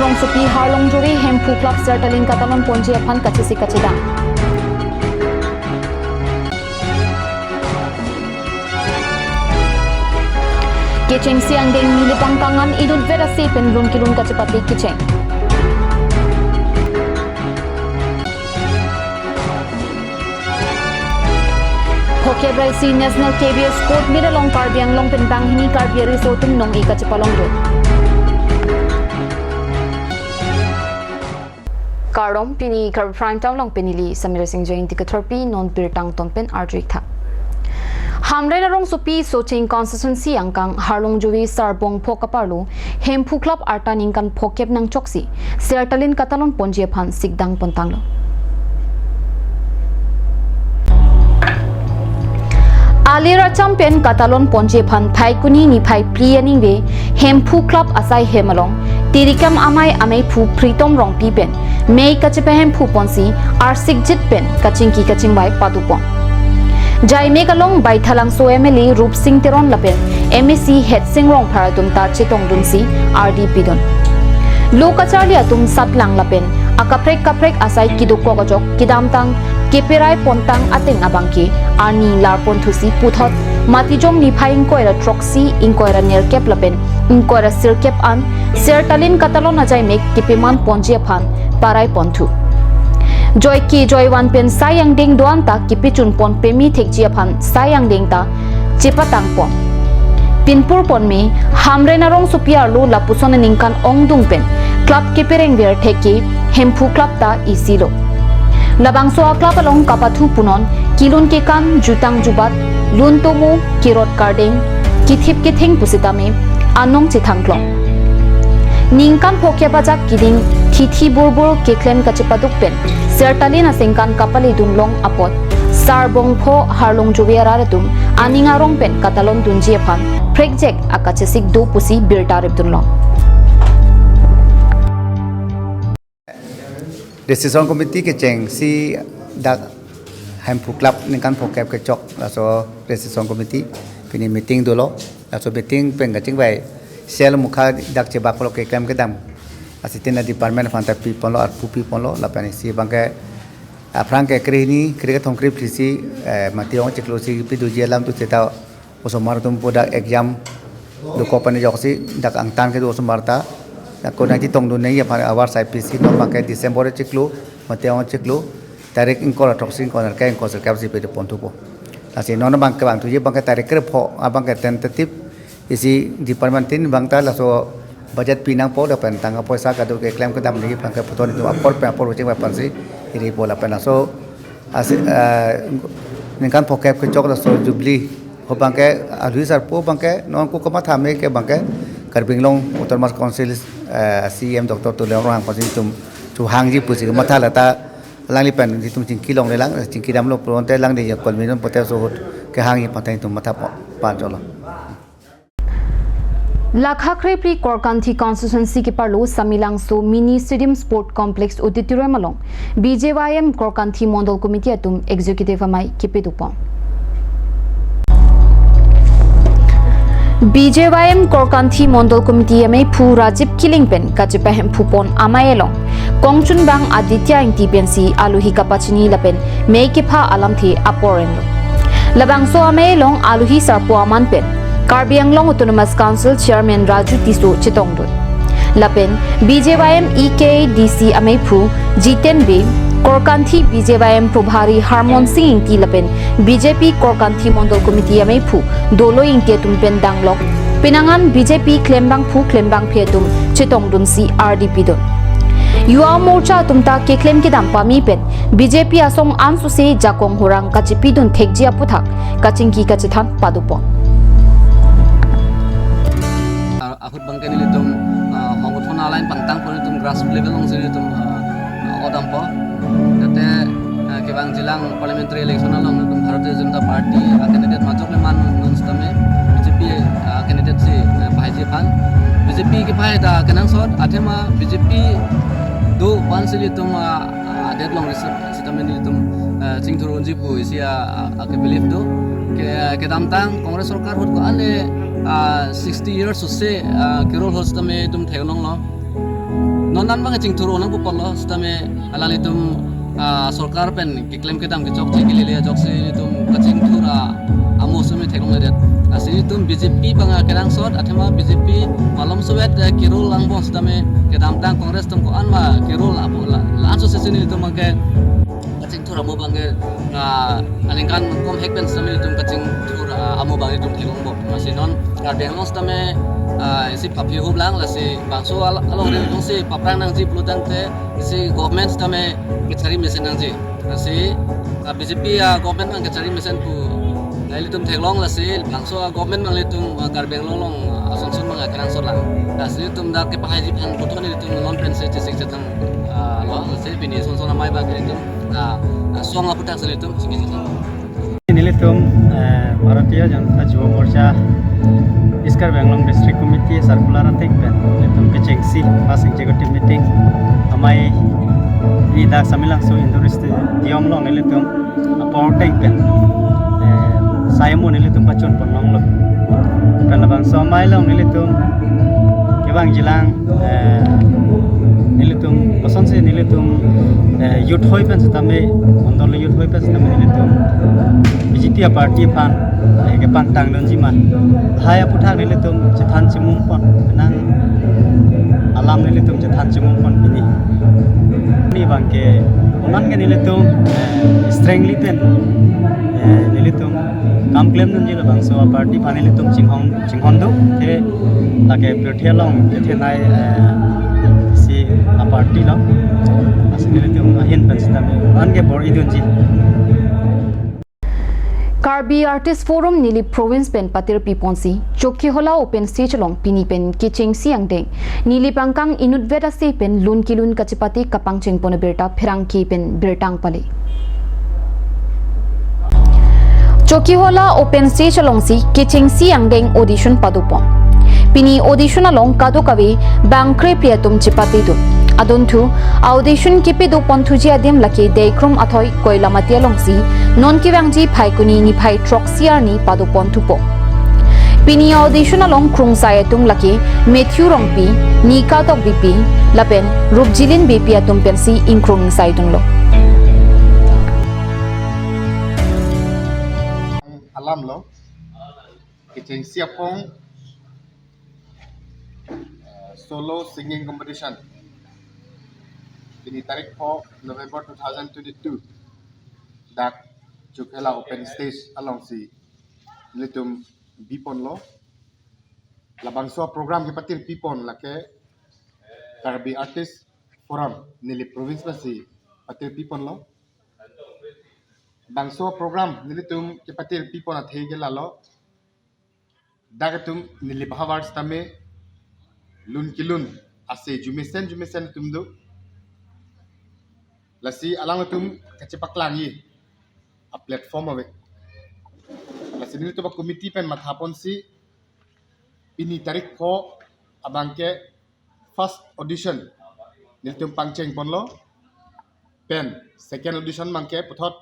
rong supi harlong juri hempu club sertalin katalon ponji aphan kachisi kachida Kecheng siang ding nilipang kangan idun vera sipen lun kilun kachipati kecheng Hoke Braisi National KBS Sport Midalong Karbi ang long penbang hini Karbi Resortum nong ikachipalong do Karom pini Karbi Prime Town long pinili Samira Singh Jain tikatharpi non birtang tonpen arjik tha Hamre na rong supi soching constituency angkang harlong juwi sarbong pokaparlu hempu club artaning kan phokep nang choksi sertalin katalon ponji phan sigdang pontanglo Alira champion katalon ponje phan thaikuni ni phai prianing ve hempu club asai hemalong tirikam amai amai phu pritom rong pi pen mei kachepe hempu ponsi ar sigjit pen kaching ki kaching bai padupon jai mekalong bai thalang so emeli rup sing teron lapen msc het sing rong pharatum ta chetong dunsi rdp don lokachali atum satlang lapen akaprek asai kidukko gojok kidamtang keperai pontang ateng abangki ani larpon thusi puthot matijom ni phaing koira troxy inkoira nerkep lapen inkoira sirkep an sertalin katalon ajai mek kepeman ponji phan parai ponthu joy ki joy wan pen sayang ding doan ta kipichun pon pemi thekji phan sayang ding ta chepatang pon pinpur pon me hamre narong supiar lu lapuson ningkan ongdung pen club kepereng ver theki hempu club ta isilo Labang soa club along kapathu punon kilun ke kan jutang jubat luntomu kirot karding kithip kithing pusitame anong chithangklong ningkan phokya bajak kiding thithi burbur keklem kachipaduk pen sertalin asengkan kapali dunlong apot sarbong pho harlong juwiara ratum aningarong pen katalon dunji phan project akachesik do pusi birtarip dunlong Decision committee ke cheng si dak hempu club ningkan phokep ke chok laso decision committee pini meeting dolo laso meeting pen gaching bai sel mukha dak che baklo ke kem ke dam asitina department fanta people lo arpu people lo la pani si bangke afrang ke kreni krike thongkri prisi mationg cheklosi pidu jelam tu cheta osomar tum poda exam do company joksi dak angtan ke do osomarta ko na ti tong do nei pa awar sai pc no bangke december cheklo mationg cheklo tarik inkol toxin corner ka inkol ser kapsi pe pontu po asi non bangke bang tu je bangke tarik ke pho abangke tentative isi department tin bangta la so budget pinang po da pen tanga poisa ka do ke claim ke dam ni bangke photon tu apor pe apor je pa pansi iri po la pen so asi ningkan phokep ke chok la so jubli ho bangke alui sar po bangke non ko kama thame ke bangke Karbinglong Uttarmas Council CM Dr. Tuleong Rohang Pasin tum hangji pusi matha lata langli pen tum chingki long lelang chingki dam lo pronte lang de kolminon potel so ke hangi patai tum matha pa cholo Lakhakre pri Korkanthi constituency ki parlo Samilang so mini stadium sport complex auditorium along BJYM Korkanthi Mondol Committee atum executive amai kipedupon BJYM Korkanthi Mondol Committee amai phu Rajib Kilingpen kachipahem phupon amaelong Kongchun bang Aditya ingti pensi aluhi kapachini lapen meikepha alamthi aporenlo labangso amaelong aluhi sarpo aman pen Karbi Anglong Autonomous Council Chairman Raju Tiso Chitongdut lapen BJYM EKDC amai phu Jiten B Korkanthi BJYM Probhari Harmon Singh ingti lapen BJP Korkanthi Mondol Committee amai phu dolo ingte tumpen danglok pinangan BJP klembang phu klembang phetum Chitongdun si RDP don Yuwa Morcha tumta ke claim ki dam pami pen BJP asong ansu se jakong horang kachipi dun thekjia puthak kachingki kachithan padupon Akut bangke ni litum hongut phone line pantang pun litum grassroots level long sini litum odampo tate ke bang jilang parliamentary election along litum Bharatiya Janata Party candidate majok le man non stame BJP candidate si bhaiji phan BJP ke bhai da kenang sot athema BJP do one si litum deadlong sitame ni litum singthurunji pu isia ke believe do ke damtang Congress sarkar hut ko ale 60 years से केरल होस्ट में तुम थे लोग nonan bang cing turu nang pupol lo stame alal itum sarkar pen ki claim kedam ki chok chiki le jok se itum kacing tura amu sumi thekong le det asi itum BJP bang kedang sot athema BJP malom suwet kirul lang bong stame kedam tang kongres tum ko anma kirul apu la association itum ke kacing tura amu bang alingkan kom hekpen stame itum kacing tura amu bang itum thekong bo asi non Karbi long stame si papi hublang la si bangso along rin dong si paprang nang ji plutang te si government stame kecari mesin nang ji si BJP government nang kecari mesin pu laili tum thenglong la si bangso government mang litum Karbi long asonson mang kerang sot lang la si tum da ke pangai ji pan puton ni tum non pen se sik chatang lo si bini son son mai ba ke tum song aputak se tum singi Nilitum Bharatiya Janata Yuva Morcha Iskar Benglong District Committee Circular Atik Ben Nilitum Kechengsi Pas Executive Meeting Amai Ida Samilang So Indurist Diomlong Nilitum Aportek Ben Sayamu Nilitum Pachun Ponlong Lo Ben Labang So Amai Long Nilitum Kibang Jilang Nilitum Pasonsi Nilitum Youth Hoi Ben Setame Ondol Youth Hoi Ben Setame Nilitum BJP party pan ke pantang don jiman haya puthak nilitum cethan cimung pon nang alam nilitum cethan cimung pon ini ni bangke unan ke nilitum strengthly pen nilitum kam claim don jila bangso party pan nilitum cinghon do te lake pyothia long te nai si party long asin nilitum hin pen sistem an ke bor idun ji Karbi Artist Forum Nili Province Pen Patir Piponsi Chokhi Hola Open Stage Long Pini Pen Kiching Siang Deng Nili Pangkang Inut Veda Se Pen Lun Kilun Kachipati Kapang Cheng Pona Berta Phirang Ki Pen Bertang Pale Chokhi Hola Open Stage Long Si Kiching Siang Deng Audition Padupon Pini Audition Along Kado Kawe Bangkre Priatum Chipati Dun Adontu audition kipe do ponthuji adem laki dekrum athoi koilamatia longsi non kiwangji phaikuni ni phai troxiar ni padu ponthupo pini audition along krung sayatung laki Matthew Rongpi ni ka tok bp lapen rupjilin bp atum pensi inkrung saitung lo alam lo kitchen siapong solo singing competition ini tarik po November 2022 dak Chukela open stage along si litum bipon lo labang so program ki patil bipon lake Karbi Artist Forum nili province basi patil bipon lo bangso program nilitum ki patil bipon athei gela lo dagatum nili bahawars tame lun kilun ase jumisen tumdu lasi alang tum kacepak langi a platform ave lasi ni to committee pen mathapon si ini tarik ko abangke first audition ni tum pangcheng ponlo pen second audition mangke puthot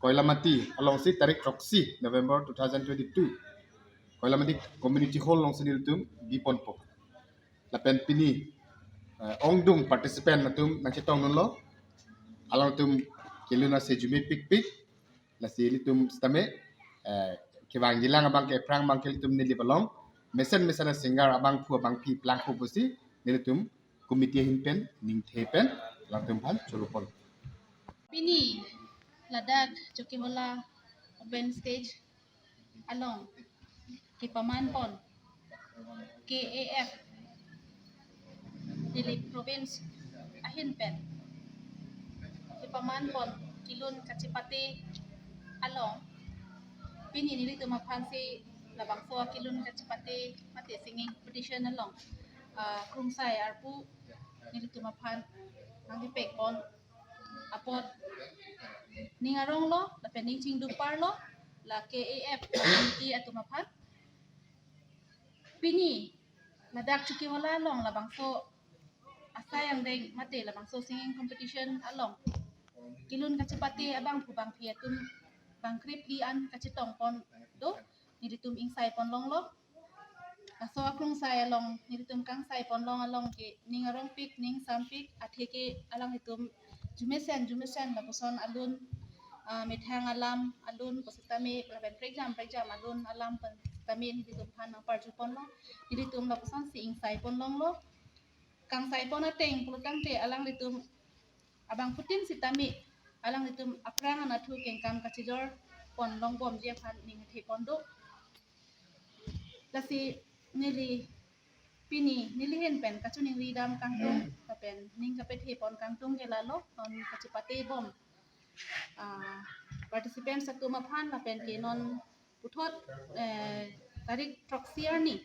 koilamati along si tarik roksi November 2022 koilamati community hall long si tum bipon po la pen pini ongdung participant natum nangchitong nonlo alang tum keluna se jume pik la se litum stame kewang jilang abang ke prang bang kelitum nili balong mesen singar abang pu abang pi plang pu busi nilitum komite himpen ning thepen lang tum phan chulupol Pini ladak Choki Hola open stage along Kipaman Pon KAF Dili province Ahin Pen Kipaman Pon Kilun Kachipati along Pini nili tumapan si labang so Kilun Kachipati mati singing competition along Krungsai Arpu nili tumapan ang dipek pon apot ningarong lo la pening ching dupar lo la KAF community atumapat pini ladak Choki Hola long la bangso asay ang deng mate la bangso singing competition along kilun kachipati abang pubang piatum bang krip li an kachitong pon do niditum insai pon long lo so krung sai along nilitum kang sai pon long along ke ning arong pik ning sam pik atheke alang hitum jumesen la poson alun mithang alam alun positame laben prejam alun alam pen tame nilitum phan nang parju pon long nilitum la poson si ing sai pon long lo kang sai pon ateng pulutang te alang litum abang putin sitami alang litum aprang anathu kengkam kachijor pon long bom je phan ning the pon do lasi nili pini nili hen pen kachuning ridam kangtung kapen ning kapet he pon kangtung ke lalo non kachipate bom participant sakuma phan kapen ke non puthot tarik troxier ni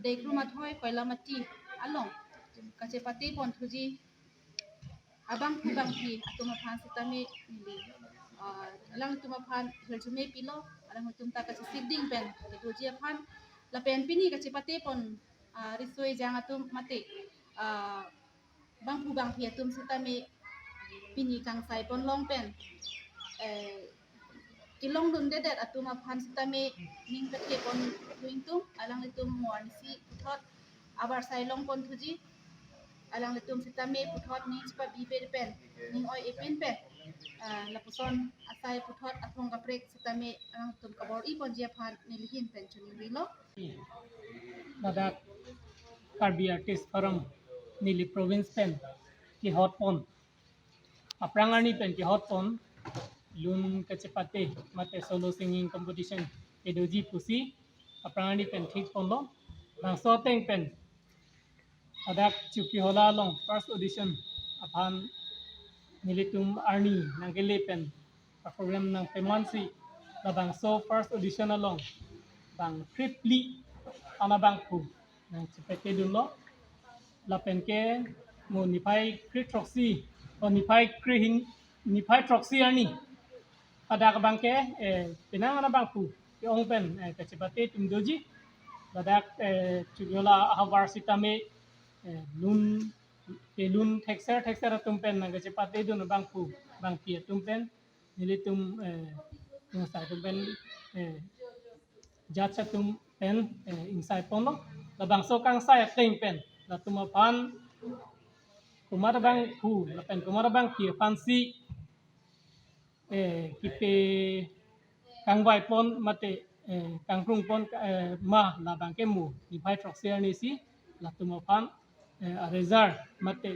dekruma thoi koilamati along kachipate pon thuji abang phi atuma phan sitame nili alang tuma phan herjume pilo alang tumta kachi sibding pen ke thuji phan la pen pini kachipate pon risoi jang atum mate bang phi atum sitame pini kang sai pon long pen kilong dun dedet atuma phan sitame ning kathe pon tuing tum alang litum mornisi thot abar sai long pon thuji alang litum sitame puthot ning chpa bibe pen ning oi epin pen la puson asai puthot athong kaprek sitame alang tum kabor I pon je phan nilihin pen chuni rilo Badak Karbi Artist Forum Nili Province Pen ki hot pon aprangani pen ki hot pon lun kachepate mate solo singing competition edoji pusi aprangani pen thik pon lo bang so teng pen adak chuki hola long first audition aphan nilitum arni nangele pen program nang pemansi la bang so first audition along bang triply anabang pu nang chepete dulo la penke mo nipai kritroxy o nipai krihin nipai troxy ani ada ka bangke pinang anabang pu yung pen ka chepete tumdoji badak chugyola havar sitame lun lun texer tumpen nang ka chepete dun bang pu bang pia tumpen nilitum sa tumpen jat tum pen inside pono la bang so kang sai teng pen la tuma pan kumara bang pu la pen kumara bang ki fancy kipe kang vai pon mate kang krung pon ma la bang ke mu ni pai troxier ni si la tuma pan rezar mate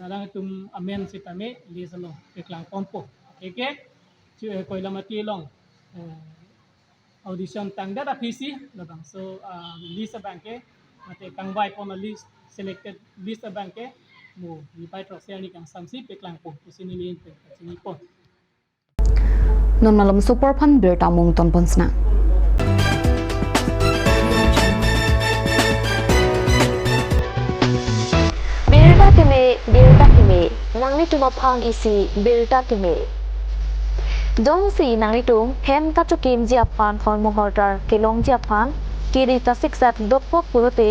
alang tum amen sitame lisalo eklang pompo eke koila mati long audition tang data PC labang so list banke mate kang vai pon list selected list banke mo ni pai troxier ni kang samsi peklang po kusini lin pe sini po non malam super pan berta mung ton ponsna berta keme nangni tuma phang isi berta keme dong si nangni tung hem ta chukim ji apan phon mohortar kelong ji apan kiri ta siksat dopok purote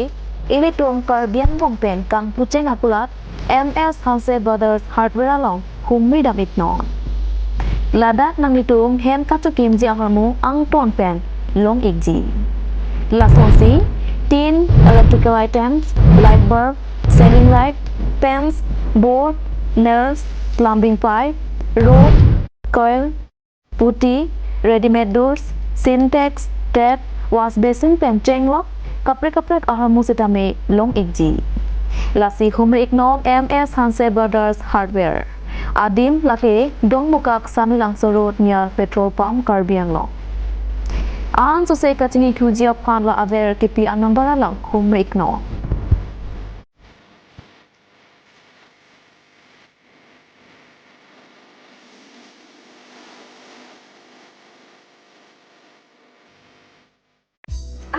ile tung Karbian bong pen kang pucheng apulat MS Hanse Brothers Hardware along hummi damit no Ladak nang itung hem ka chukim ji aharmu ang ton pen long ekji lasonsi tin electrical items light bulb ceiling light pens board nails plumbing pipe rope coil putti ready-made doors syntax tap wash basin pen cheng lock kapre aharmu sitame long ekji lasi humri iknok MS Hanse Brothers Hardware Adim laki dong mukak samilang sorot near petrol pump Karbiang long. Ang sosai kacini tuji apan la aver kipi anambara lang humrik no.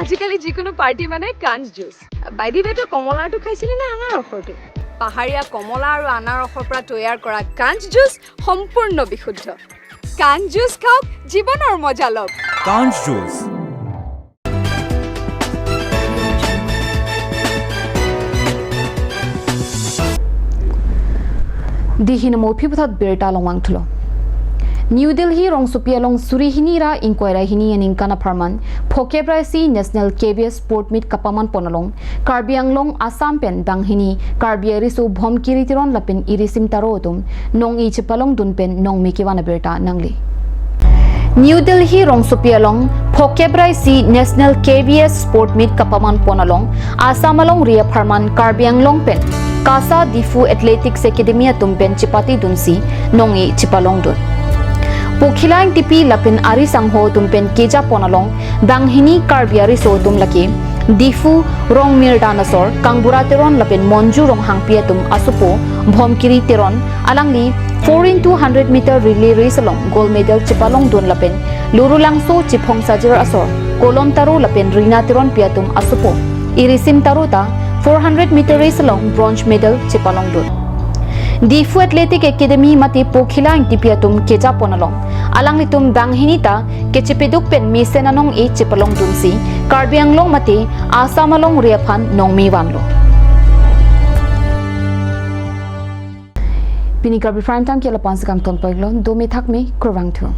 আজিকালি যিকোনো পাৰ্টি মানে কাঞ্চ জুচ বাইদি বেটো কমলাটো খাইছিলি না আনাৰ ৰসটো পাহাৰীয়া কমলা আৰু আনাৰ ৰসৰ পৰা তৈয়াৰ কৰা কাঞ্চ জুচ সম্পূৰ্ণ বিশুদ্ধ কাঞ্চ জুচ খাওক জীৱনৰ মজা লওক কাঞ্চ juice dihin mo phibthot berta longwang thulo New Delhi rong supialong surihini ra inquiry hini aning kana farman phokebraisi national KBS sport meet kapaman ponalong Karbi anglong Assam pen banghini Karbi arisu bhomkiri tiron lapin irisim tarotum nong I chipalong dunpen nong mikiwana berta nangli New Delhi rong supialong phokebraisi national KBS sport meet kapaman ponalong Assam along ria farman Karbi anglong pen Kasa Difu Athletics Academy tumpen chipati dunsi nong I chipalong dun Pukhilang tipi lapin ari sangho tumpen keja ponalong banghini Karbi ari so tum laki Difu rong mir dinosaur kangbura teron lapin monju rong hangpia tum asupo bhomkiri teron alangli 4x100 meter relay race along gold medal chipalong dun lapin lurulang so chipong sajir asor kolom taru lapin rina teron piatum asupo irisim taruta 400 meter race along bronze medal chipalong dun Difu Athletic Academy mati pokhilang tipiatum keja ponalong alang litum banghini ta kechipeduk pen misenanong e chipalong dunsi Karbi anglong mati asamalong riaphan nongmi wanlo Pini Karbi prime time kela 5 kam ton paglo 2 me thak me kurwang thu